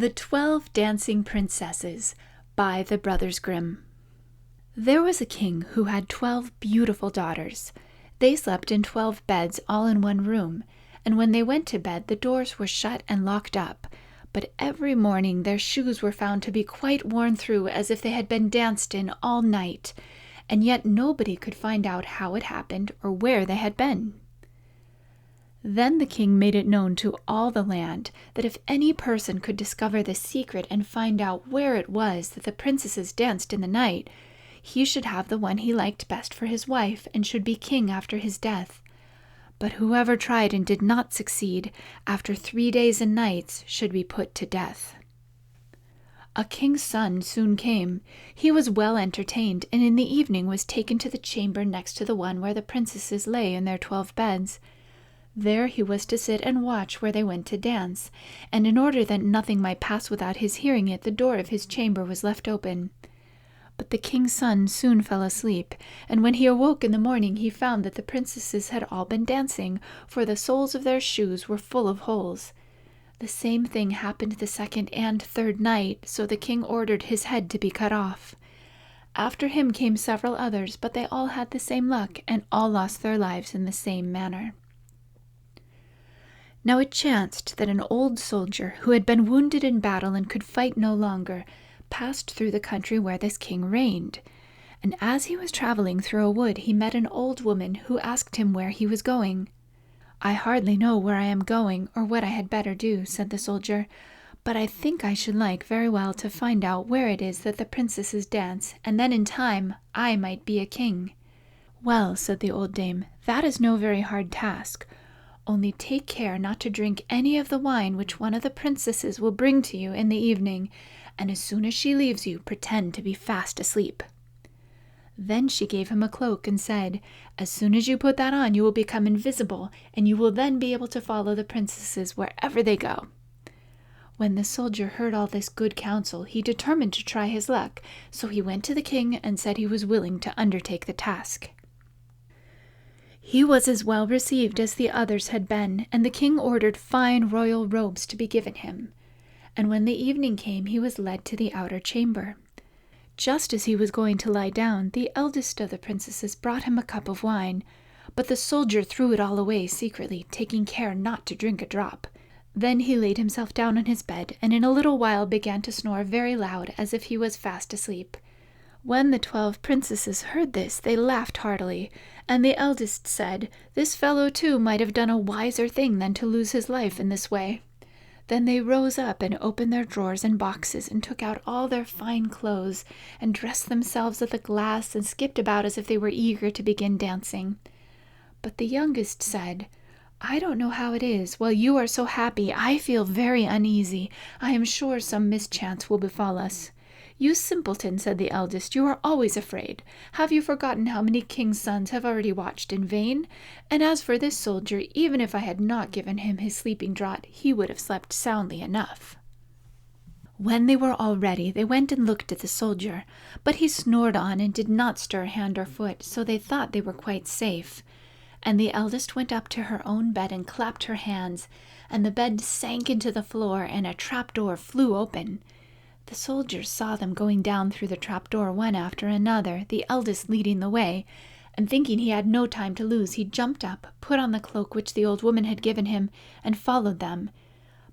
The 12 Dancing Princesses by the Brothers Grimm. There was a king who had 12 beautiful daughters. They slept in 12 beds all in one room, and when they went to bed the doors were shut and locked up. But every morning their shoes were found to be quite worn through as if they had been danced in all night, and yet nobody could find out how it happened or where they had been. Then the king made it known to all the land that if any person could discover the secret and find out where it was that the princesses danced in the night, he should have the one he liked best for his wife and should be king after his death. But whoever tried and did not succeed, after 3 days and nights should be put to death. A king's son soon came. He was well entertained, and in the evening was taken to the chamber next to the one where the princesses lay in their 12 beds. There he was to sit and watch where they went to dance, and in order that nothing might pass without his hearing it, the door of his chamber was left open. But the king's son soon fell asleep, and when he awoke in the morning he found that the princesses had all been dancing, for the soles of their shoes were full of holes. The same thing happened the second and third night, so the king ordered his head to be cut off. After him came several others, but they all had the same luck, and all lost their lives in the same manner. Now it chanced that an old soldier, who had been wounded in battle and could fight no longer, passed through the country where this king reigned. And as he was traveling through a wood, he met an old woman who asked him where he was going. "I hardly know where I am going, or what I had better do," said the soldier, "but I think I should like very well to find out where it is that the princesses dance, and then in time I might be a king." "Well," said the old dame, "that is no very hard task. Only take care not to drink any of the wine which one of the princesses will bring to you in the evening, and as soon as she leaves you, pretend to be fast asleep." Then she gave him a cloak and said, "As soon as you put that on, you will become invisible, and you will then be able to follow the princesses wherever they go." When the soldier heard all this good counsel, he determined to try his luck, so he went to the king and said he was willing to undertake the task. He was as well received as the others had been, and the king ordered fine royal robes to be given him. And when the evening came, he was led to the outer chamber. Just as he was going to lie down, the eldest of the princesses brought him a cup of wine, but the soldier threw it all away secretly, taking care not to drink a drop. Then he laid himself down on his bed, and in a little while began to snore very loud, as if he was fast asleep. When the 12 princesses heard this, they laughed heartily, and the eldest said, "This fellow too might have done a wiser thing than to lose his life in this way." Then they rose up and opened their drawers and boxes and took out all their fine clothes and dressed themselves at the glass and skipped about as if they were eager to begin dancing. But the youngest said, "I don't know how it is. While you are so happy, I feel very uneasy. I am sure some mischance will befall us." "You simpleton," said the eldest, "you are always afraid. Have you forgotten how many kings' sons have already watched in vain? And as for this soldier, even if I had not given him his sleeping draught, he would have slept soundly enough." When they were all ready, they went and looked at the soldier, but he snored on and did not stir hand or foot, so they thought they were quite safe. And the eldest went up to her own bed and clapped her hands, and the bed sank into the floor, and a trapdoor flew open. The soldiers saw them going down through the trapdoor one after another, the eldest leading the way, and thinking he had no time to lose, he jumped up, put on the cloak which the old woman had given him, and followed them.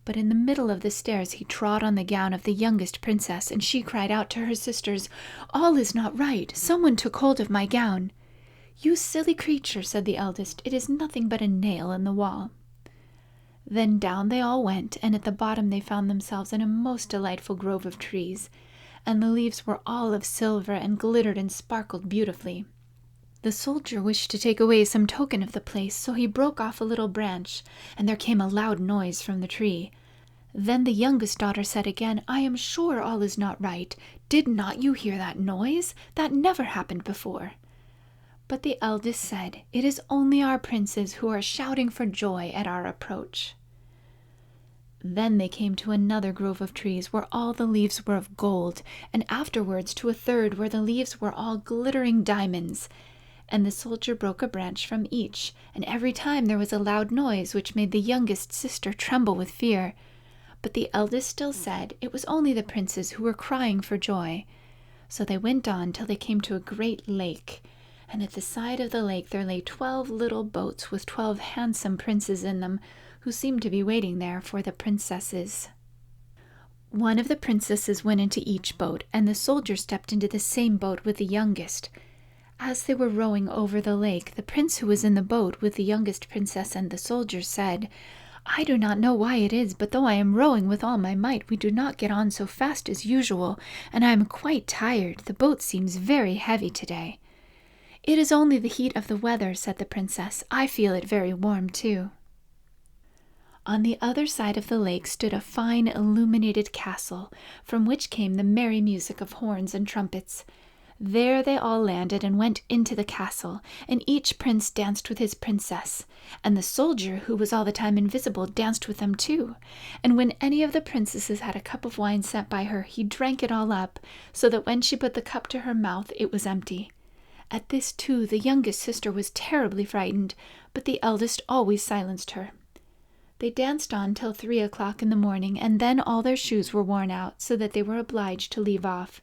But in the middle of the stairs he trod on the gown of the youngest princess, and she cried out to her sisters, "All is not right. Someone took hold of my gown." "You silly creature," said the eldest, "it is nothing but a nail in the wall." Then down they all went, and at the bottom they found themselves in a most delightful grove of trees, and the leaves were all of silver and glittered and sparkled beautifully. The soldier wished to take away some token of the place, so he broke off a little branch, and there came a loud noise from the tree. Then the youngest daughter said again, "I am sure all is not right. Did not you hear that noise? That never happened before." But the eldest said, "It is only our princes who are shouting for joy at our approach." Then they came to another grove of trees where all the leaves were of gold, and afterwards to a third where the leaves were all glittering diamonds. And the soldier broke a branch from each, and every time there was a loud noise which made the youngest sister tremble with fear. But the eldest still said it was only the princes who were crying for joy. So they went on till they came to a great lake, and at the side of the lake there lay 12 little boats with 12 handsome princes in them, who seemed to be waiting there for the princesses. One of the princesses went into each boat, and the soldier stepped into the same boat with the youngest. As they were rowing over the lake, the prince who was in the boat with the youngest princess and the soldier said, "I do not know why it is, but though I am rowing with all my might, we do not get on so fast as usual, and I am quite tired. The boat seems very heavy today." "It is only the heat of the weather," said the princess. "I feel it very warm too." On the other side of the lake stood a fine illuminated castle, from which came the merry music of horns and trumpets. There they all landed and went into the castle, and each prince danced with his princess, and the soldier, who was all the time invisible, danced with them too. And when any of the princesses had a cup of wine sent by her, he drank it all up, so that when she put the cup to her mouth it was empty. At this too the youngest sister was terribly frightened, but the eldest always silenced her. They danced on till 3 o'clock in the morning, and then all their shoes were worn out, so that they were obliged to leave off.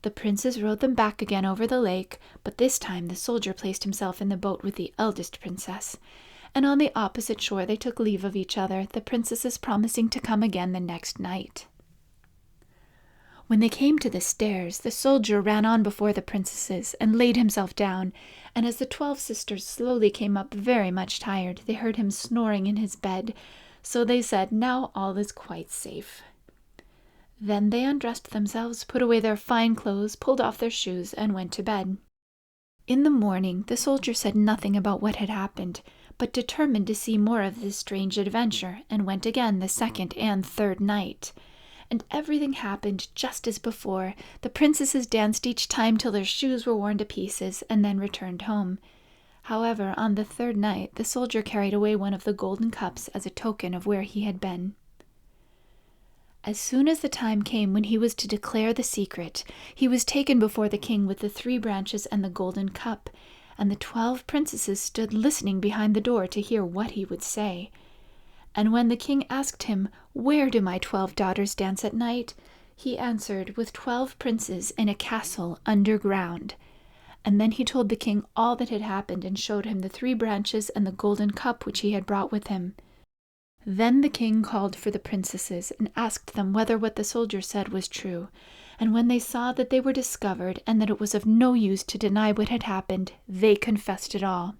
The princes rowed them back again over the lake, but this time the soldier placed himself in the boat with the eldest princess, and on the opposite shore they took leave of each other, the princesses promising to come again the next night. When they came to the stairs, the soldier ran on before the princesses and laid himself down, and as the 12 sisters slowly came up very much tired, they heard him snoring in his bed, so they said, "Now all is quite safe." Then they undressed themselves, put away their fine clothes, pulled off their shoes, and went to bed. In the morning the soldier said nothing about what had happened, but determined to see more of this strange adventure, and went again the 2nd and 3rd night. And everything happened just as before. The princesses danced each time till their shoes were worn to pieces, and then returned home. However, on the 3rd night the soldier carried away one of the golden cups as a token of where he had been. As soon as the time came when he was to declare the secret, he was taken before the king with the 3 branches and the golden cup, and the 12 princesses stood listening behind the door to hear what he would say. And when the king asked him, "Where do my 12 daughters dance at night?" he answered, "With 12 princes in a castle underground." And then he told the king all that had happened, and showed him the 3 branches and the golden cup which he had brought with him. Then the king called for the princesses, and asked them whether what the soldier said was true. And when they saw that they were discovered, and that it was of no use to deny what had happened, they confessed it all.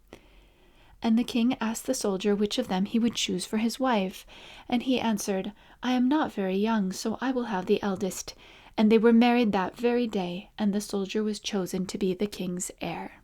And the king asked the soldier which of them he would choose for his wife, and he answered, "I am not very young, so I will have the eldest." And they were married that very day, and the soldier was chosen to be the king's heir.